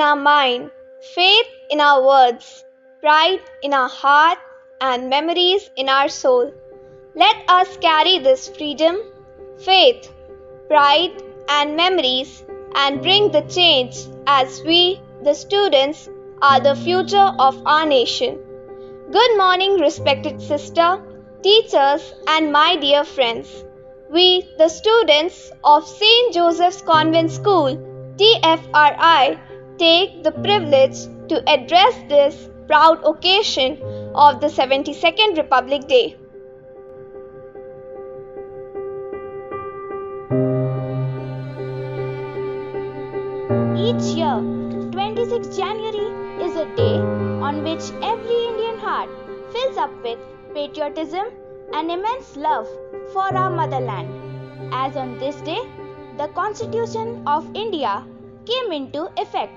in our mind, faith in our words, pride in our heart, and memories in our soul. Let us carry this freedom, faith, pride, and memories and bring the change as we, the students, are the future of our nation. Good morning, respected sister, teachers, and my dear friends. We, the students of St. Joseph's Convent School, TFRI, take the privilege to address this proud occasion of the 72nd Republic Day. Each year, 26 January is a day on which every Indian heart fills up with patriotism and immense love for our motherland. As on this day, the Constitution of India came into effect.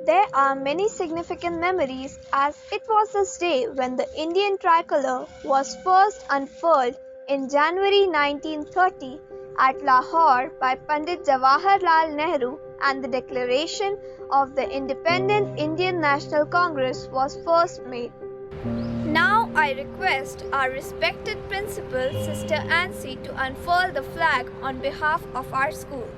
There are many significant memories as it was this day when the Indian tricolor was first unfurled in January 1930 at Lahore by Pandit Jawaharlal Nehru, and the declaration of the independent Indian National Congress was first made. Now I request our respected principal, Sister Ansi, to unfurl the flag on behalf of our school.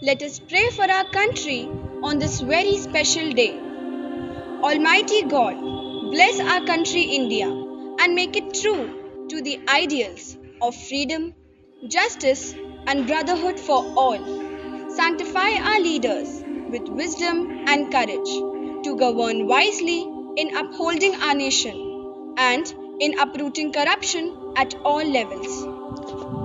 Let us pray for our country on this very special day. Almighty God, bless our country India and make it true to the ideals of freedom, justice, and brotherhood for all. Sanctify our leaders with wisdom and courage to govern wisely in upholding our nation and in uprooting corruption at all levels.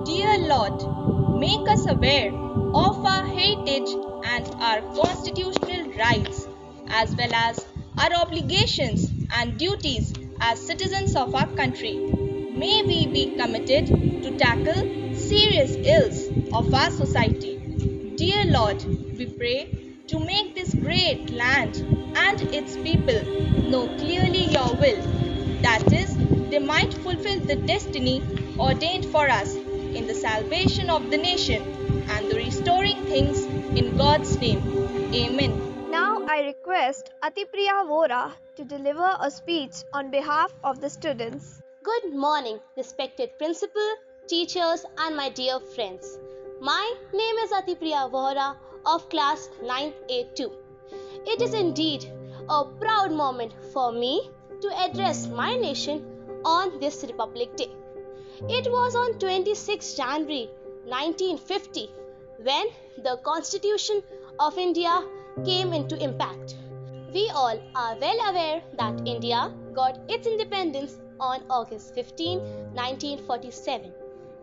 Dear Lord, make us aware of our heritage and our constitutional rights, as well as our obligations and duties as citizens of our country. May we be committed to tackle serious ills of our society. Dear Lord, we pray to make this great land and its people know clearly your will, that is, they might fulfill the destiny ordained for us in the salvation of the nation and the restoring things in God's name. Amen. Now I request Atipriya Vora to deliver a speech on behalf of the students. Good morning, respected principal, teachers, and my dear friends. My name is Atipriya Vora of class 9A2. It is indeed a proud moment for me to address my nation on this Republic Day. It was on 26 January 1950 when the Constitution of India came into impact. We all are well aware that India got its independence on August 15, 1947.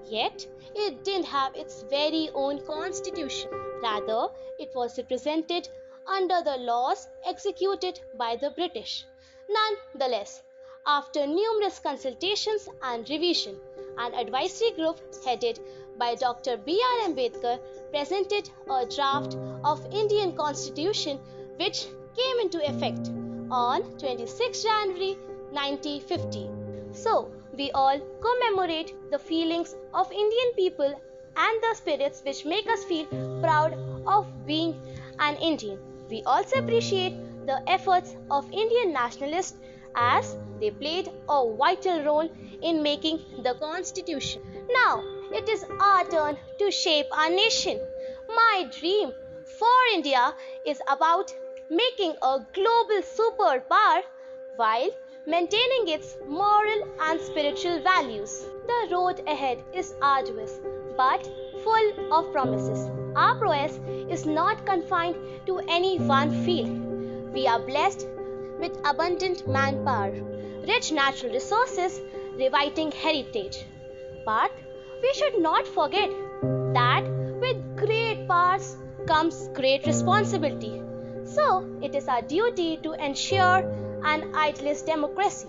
Yet, it didn't have its very own constitution. Rather, it was represented under the laws executed by the British. Nonetheless, after numerous consultations and revision, an advisory group headed by Dr. B.R. Ambedkar presented a draft of Indian Constitution which came into effect on 26 January 1950. So, we all commemorate the feelings of Indian people and the spirits which make us feel proud of being an Indian. We also appreciate the efforts of Indian nationalists as they played a vital role in making the Constitution. Now, it is our turn to shape our nation. My dream for India is about making a global superpower while maintaining its moral and spiritual values. The road ahead is arduous but full of promises. Our prowess is not confined to any one field. We are blessed with abundant manpower, rich natural resources, reviving heritage. But we should not forget that with great powers comes great responsibility. So, it is our duty to ensure an idealist democracy,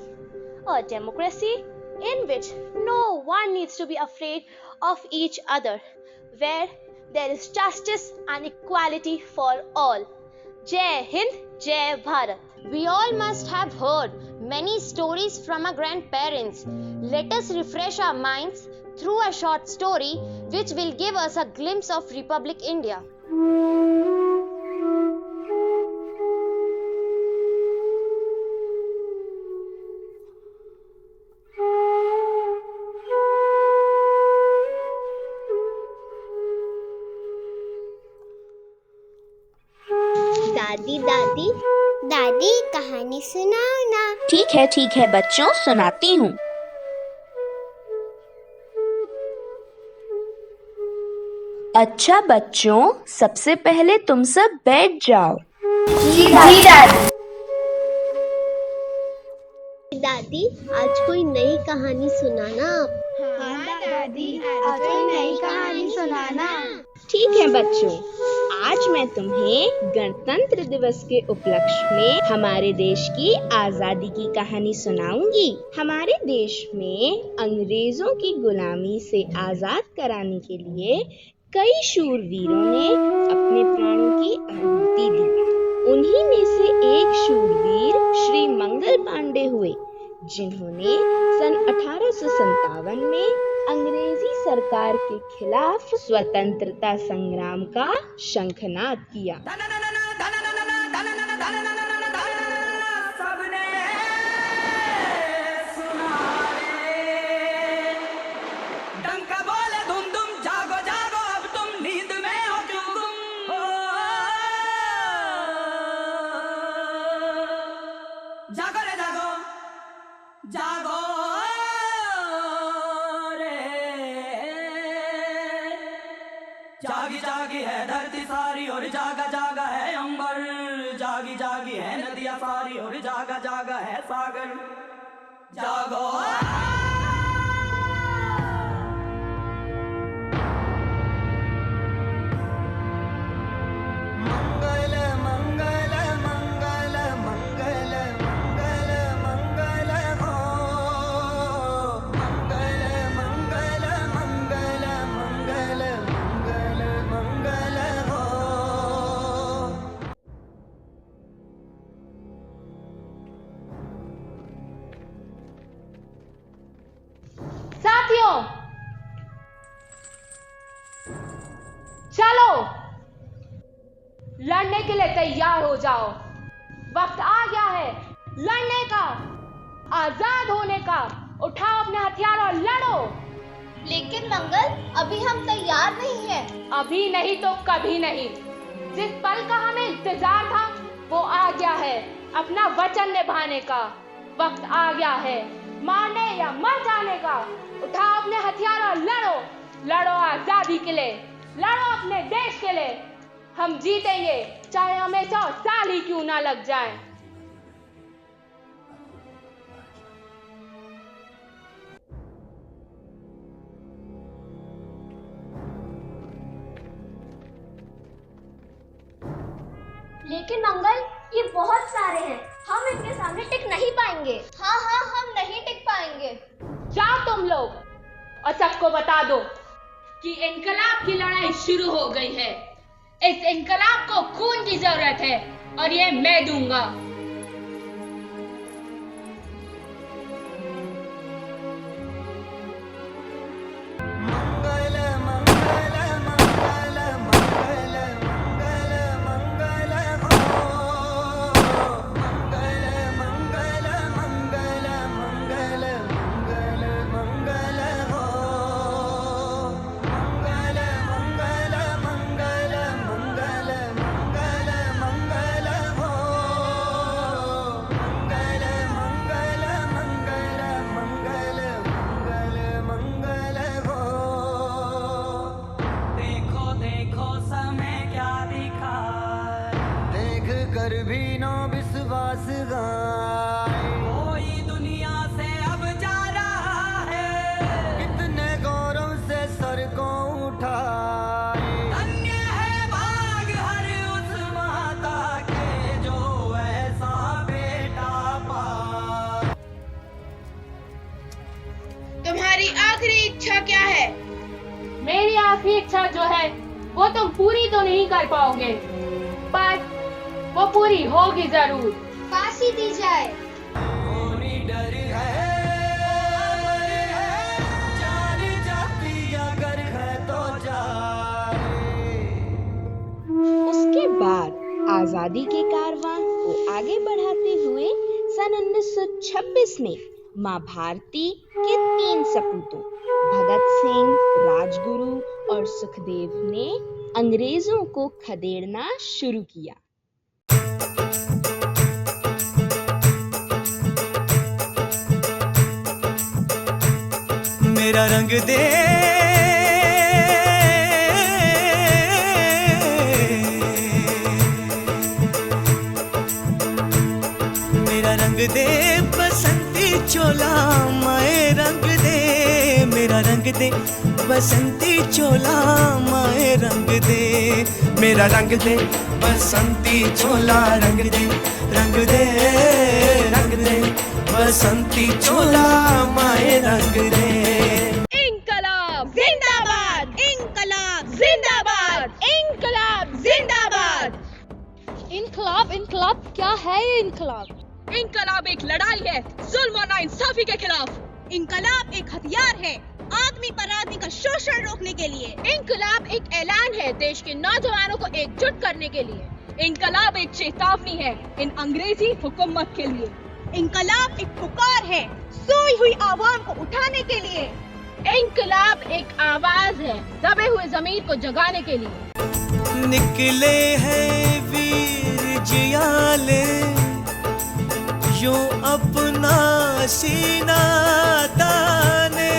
a democracy in which no one needs to be afraid of each other, where there is justice and equality for all. Jai Hind, Jai Bharat. We all must have heard many stories from our grandparents. Let us refresh our minds through a short story which will give us a glimpse of Republic India. दादी दादी दादी कहानी सुनाओ ना। ठीक है बच्चों, सुनाती हूँ। अच्छा बच्चों, सबसे पहले तुम सब बैठ जाओ। जी दादी। दादी, आज कोई नई कहानी सुनाना आप। हाँ दादी, आज कोई नई कहानी सुनाना। ठीक है बच्चों, आज मैं तुम्हें गणतंत्र दिवस के उपलक्ष्य में हमारे देश की आजादी की कहानी सुनाऊंगी। हमारे देश में अंग्रेजों की गुलामी से आजाद कराने के लिए कई शूरवीरों ने अपने प्राणों की आहुति दी। उन्हीं में से एक शूरवीर श्री मंगल पांडे हुए, जिन्होंने सन 1857 में अंग्रेजी सरकार के खिलाफ स्वतंत्रता संग्राम का शंखनाद किया। जागो रे, जागी जागी है धरती सारी और जागा जागा है अंबर, जागी जागी है नदियां सारी और जागा जागा है सागर। जागो चलो लड़ने के लिए तैयार हो जाओ। वक्त आ गया है लड़ने का, आजाद होने का। उठाओ अपने हथियार और लड़ो। लेकिन मंगल, अभी हम तैयार नहीं हैं। अभी नहीं तो कभी नहीं। जिस पल का हमें इंतजार था वो आ गया है। अपना वचन निभाने का वक्त आ गया है, मारने या मर जाने का। उठाओ अपने हथियार और लड़ो। लड़ो आजादी के लिए, लड़ो अपने देश के लिए। हम जीतेंगे, चाहे हमें 100 साल ही क्यों ना लग जाए। लेकिन मंगल, ये बहुत सारे हैं, हम इनके सामने टिक नहीं पाएंगे। हाँ, हम नहीं टिक पाएंगे। जाओ तुम लोग और सबको बता दो कि इनकलाब की लड़ाई शुरू हो गई है। इस इनकलाब को खून की जरूरत है। और ये मैं दूंगा। कर भी नो विश्वास गाए, कोई दुनिया से अब जा रहा है, कितने गौरव से सर को उठाए। धन्य है भाग हर उस माता के जो ऐसा बेटा पाए। तुम्हारी आखिरी इच्छा क्या है? मेरी आखिरी इच्छा जो है वो तुम पूरी तो नहीं कर पाओगे, पर वो पूरी होगी जरूर। फांसी दी जाए। कोई डर है, जान जाती अगर है तो जाए। उसके बाद आजादी के कारवां को आगे बढ़ाते हुए सन 1926 में मां भारती के 3 सपूतों भगत सिंह, राजगुरु और सुखदेव ने अंग्रेजों को खदेड़ना शुरू किया। मेरा रंग दे, मेरा रंग दे बसंती चोला, माए रंग दे, मेरा रंग दे बसंती चोला, माए रंग दे, मेरा रंग दे बसंती चोला, रंग दे, रंग दे, रंग दे बसंती चोला, माए रंग दे। इंकलाब जिंदाबाद, इंकलाब जिंदाबाद, इंकलाब जिंदाबाद। इनकलाब, इनकलाब क्या है ये इनकलाब? इनकलाब एक लड़ाई है जुल्म और नाइंसाफी के खिलाफ। इंकलाब एक हथियार है आदमी पर आदमी का शोषण रोकने के लिए। इनकलाब एक ऐलान है देश के नौजवानों को एकजुट करने के लिए। इनकलाब एक चेतावनी है इन अंग्रेजी हुकूमत के लिए। इंकलाब एक पुकार है सोई हुई आवाम को उठाने के लिए। इनकलाब एक आवाज है दबे हुए जमीर को जगाने के लिए। निकले हैं वीर जियाले, यो अपना सीना ताने।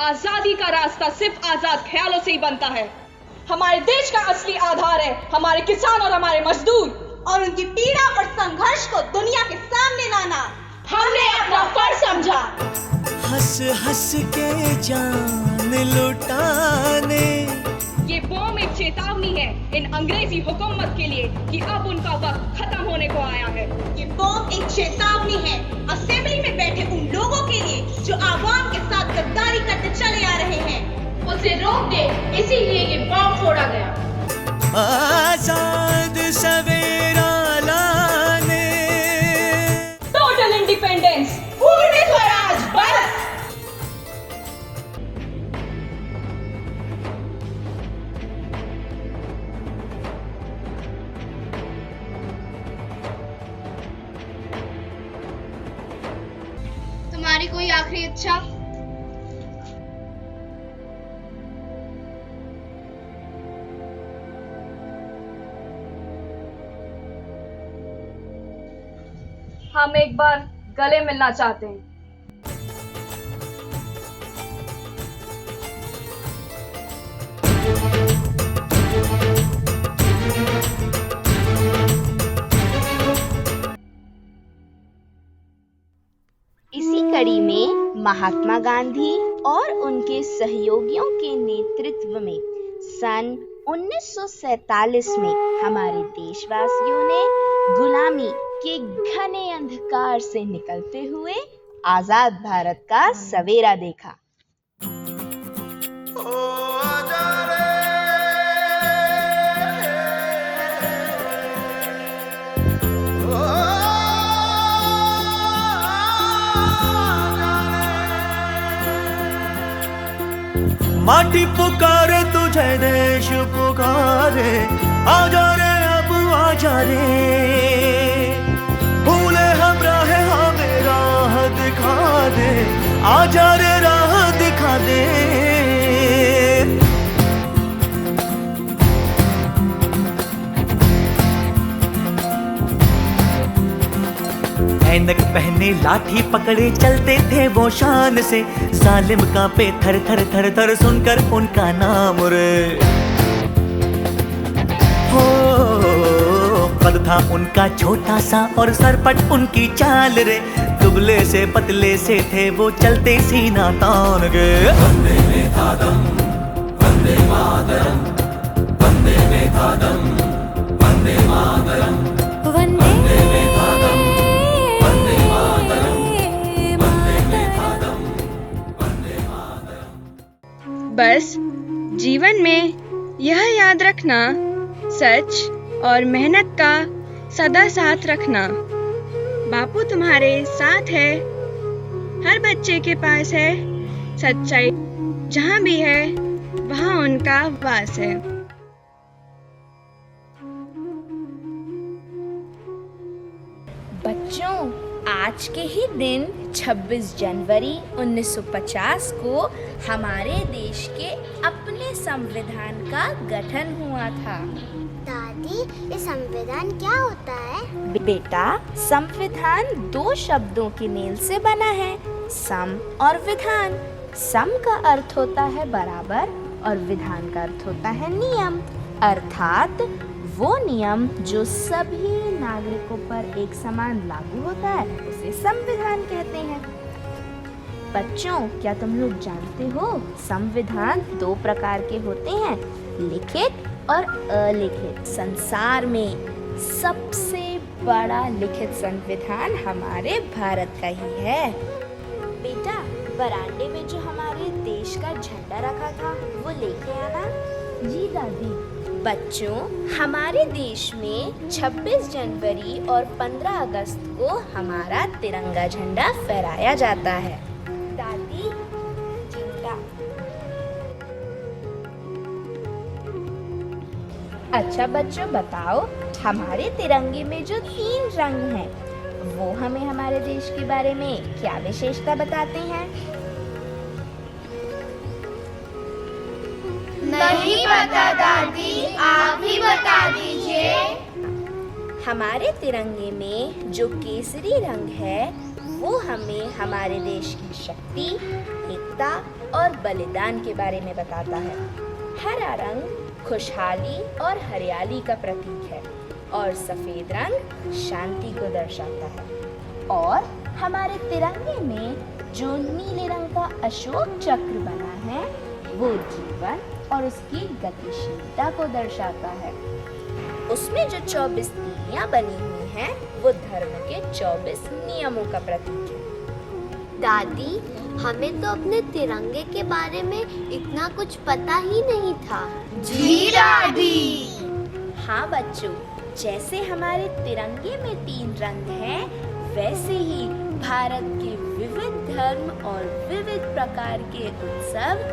आजादी का रास्ता सिर्फ आजाद ख्यालों से ही बनता है। हमारे देश का असली आधार है हमारे किसान और हमारे मजदूर, और उनकी पीड़ा और संघर्ष को दुनिया के सामने लाना हमने अपना फर्ज समझा। हंस हंस के जान लुटाने, ये बॉम्ब एक चेतावनी है इन अंग्रेजी हुकूमत के लिए कि अब उनका वक्त खत्म होने को आया है। ये बॉम्ब एक चेतावनी है असेंबली में बैठे उन लोगों के लिए जो आवाम के साथ गद्दारी करते चले आ रहे हैं। उसे रोक दे, इसीलिए ये बॉम्ब फोड़ा गया। आजाद सवेरा लाने, टोटल इंडिपेंडेंस, पूर्ण स्वराज बस। तुम्हारी कोई आखिरी इच्छा? हम एक बार गले मिलना चाहते हैं। इसी कड़ी में महात्मा गांधी और उनके सहयोगियों के नेतृत्व में सन 1947 में हमारे देशवासियों ने गुलामी के घने अंधकार से निकलते हुए आजाद भारत का सवेरा देखा। माटी पुकारे तुझे, देश पुकारे, आजा रे अब आजा रे। भूले हम राह, हमें राह दिखा दे, आजा रे राह दिखा दे। ऐनक पहने लाठी पकड़े चलते थे वो शान से, जालिम कांपे थर थर थर थर सुनकर उनका नाम रे। हो कद था उनका छोटा सा और सरपट उनकी चाल रे, दुबले से पतले से थे वो चलते सीना तान के। वंदे में था दम, वंदे मातरम, वंदे में था दम, वंदे मातरम, वंदे में था दम, वंदे मातरम, वंदे में था दम, वंदे मातरम। बस जीवन में यह याद रखना, सच और मेहनत का सदा साथ रखना। बापू तुम्हारे साथ है, हर बच्चे के पास है सच्चाई, जहाँ भी है वहाँ उनका वास है। बच्चों, आज के ही दिन 26 जनवरी 1950 को हमारे देश के अपने संविधान का गठन हुआ था। दादी, ये संविधान क्या होता है? बेटा, संविधान दो शब्दों के मेल से बना है, सम और विधान। सम का अर्थ होता है बराबर और विधान का अर्थ होता है नियम, अर्थात वो नियम जो सभी नागरिकों पर एक समान लागू होता है उसे संविधान कहते हैं। बच्चों, क्या तुम लोग जानते हो संविधान दो प्रकार के होते हैं, लिखित और अलिखित। संसार में सबसे बड़ा लिखित संविधान हमारे भारत का ही है। बेटा, बरामदे में जो हमारे देश का झंडा रखा था वो लेके आना। जी दादी। बच्चों, हमारे देश में 26 जनवरी और 15 अगस्त को हमारा तिरंगा झंडा फहराया जाता है। दादी, झंडा। अच्छा बच्चों, बताओ, हमारे तिरंगे में जो 3 रंग हैं, वो हमें हमारे देश के बारे में क्या विशेषता बताते हैं? नहीं पता दादी, आप ही बता दीजिए। हमारे तिरंगे में जो केसरी रंग है वो हमें हमारे देश की शक्ति, एकता और बलिदान के बारे में बताता है। हरा रंग खुशहाली और हरियाली का प्रतीक है और सफेद रंग शांति को दर्शाता है। और हमारे तिरंगे में जो नीले रंग का अशोक चक्र बना है वो जीवन और उसकी गतिशीलता को दर्शाता है। उसमें जो 24 तीलियां बनी हुई हैं वो धर्म के 24 नियमों का प्रतीक है। दादी, हमें तो अपने तिरंगे के बारे में इतना कुछ पता ही नहीं था। जी दादी। हाँ बच्चों, जैसे हमारे तिरंगे में 3 रंग हैं, वैसे ही भारत के विविध धर्म और विविध प्रकार के उत्सव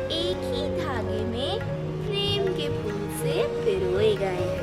एक ही धागे में प्रेम के फूल से पिरोए गए हैं।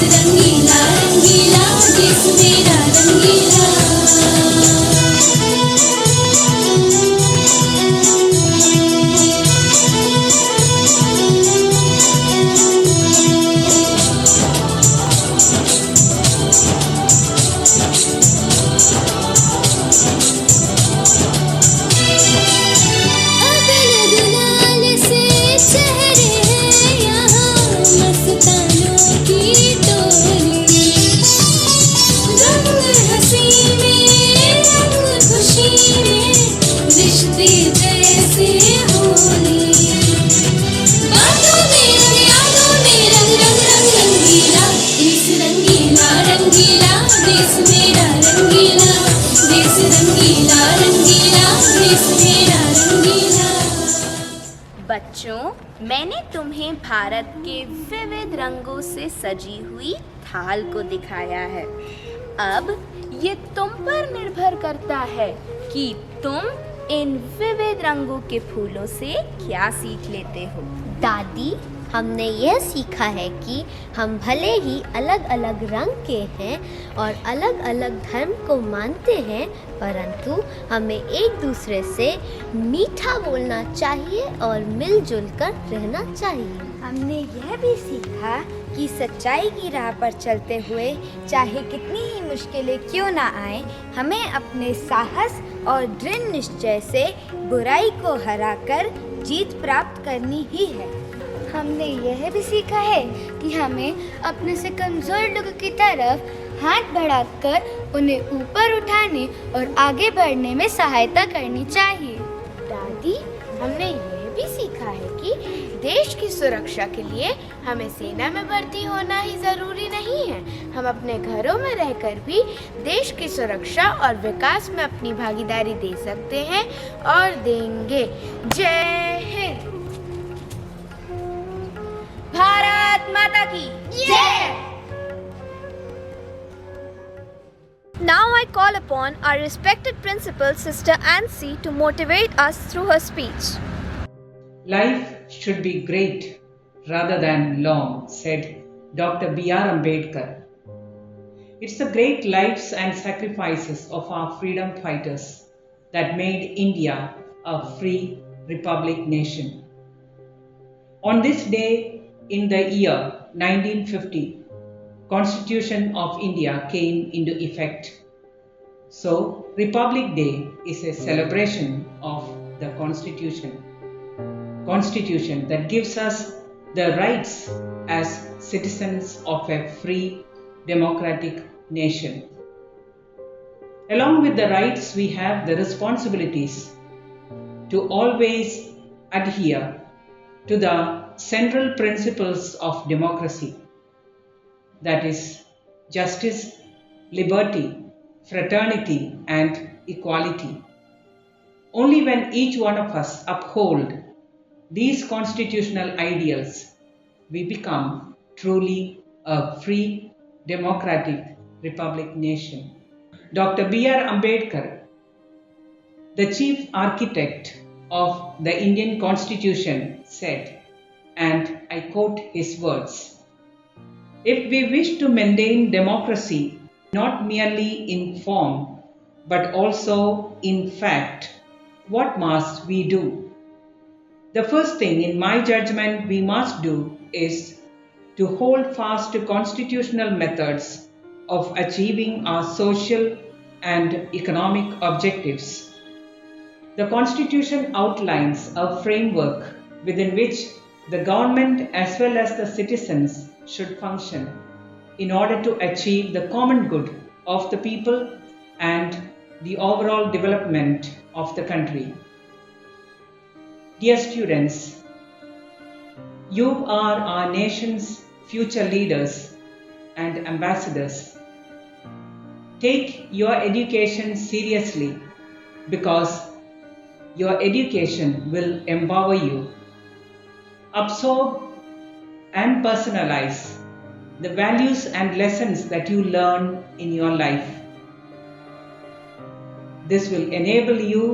रंगीला रंगीला देश मेरा रंगीला। बच्चों, मैंने तुम्हें भारत के विविध रंगों से सजी हुई थाल को दिखाया है। अब ये तुम पर निर्भर करता है कि तुम इन विविध रंगों के फूलों से क्या सीख लेते हो। दादी, हमने यह सीखा है कि हम भले ही अलग अलग रंग के हैं और अलग अलग धर्म को मानते हैं, परंतु हमें एक दूसरे से मीठा बोलना चाहिए और मिलजुल कर रहना चाहिए। हमने यह भी सीखा कि सच्चाई की राह पर चलते हुए चाहे कितनी ही मुश्किलें क्यों ना आए, हमें अपने साहस और दृढ़ निश्चय से बुराई को हराकर जीत प्राप्त करनी ही है। हमने यह भी सीखा है कि हमें अपने से कमज़ोर लोगों की तरफ हाथ बढ़ाकर उन्हें ऊपर उठाने और आगे बढ़ने में सहायता करनी चाहिए। दादी, हमने यह भी सीखा है कि देश की सुरक्षा के लिए हमें सेना में भर्ती होना ही ज़रूरी नहीं है। हम अपने घरों में रहकर भी देश की सुरक्षा और विकास में अपनी भागीदारी दे सकते हैं और देंगे। जय हिंद। भारत माता की जय। Now I call upon our respected principal, Sister Ansi, to motivate us through her speech. Life should be great rather than long, said Dr. B.R. Ambedkar. It's the great lives and sacrifices of our freedom fighters that made India a free republic nation. On this day in the year 1950, Constitution of India came into effect. So, Republic Day is a celebration of the Constitution that gives us the rights as citizens of a free democratic nation. Along with the rights, we have the responsibilities to always adhere to the central principles of democracy, that is, justice, liberty, fraternity, and equality. Only when each one of us uphold these constitutional ideals, we become truly a free, democratic republic nation. Dr. B.R. Ambedkar, the chief architect of the Indian Constitution, said, and I quote his words, "If we wish to maintain democracy not merely in form but also in fact, what must we do? The first thing in my judgment we must do is to hold fast to constitutional methods of achieving our social and economic objectives. The Constitution outlines a framework within which the government as well as the citizens should function in order to achieve the common good of the people and the overall development of the country." Dear students, you are our nation's future leaders and ambassadors. Take your education seriously because your education will empower you. Absorb and personalize the values and lessons that you learn in your life. This will enable you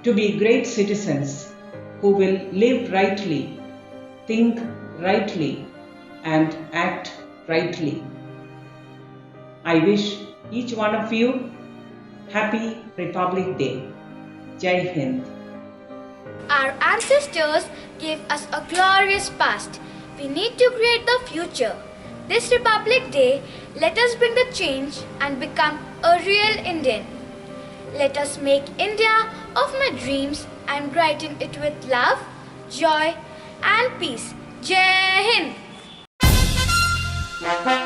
to be great citizens who will live rightly, think rightly, and act rightly. I wish each one of you Happy Republic Day. Jai Hind. Our ancestors gave us a glorious past. We need to create the future. This Republic Day, let us bring the change and become a real Indian. Let us make India of my dreams and brighten it with love, joy and peace. Jai Hind!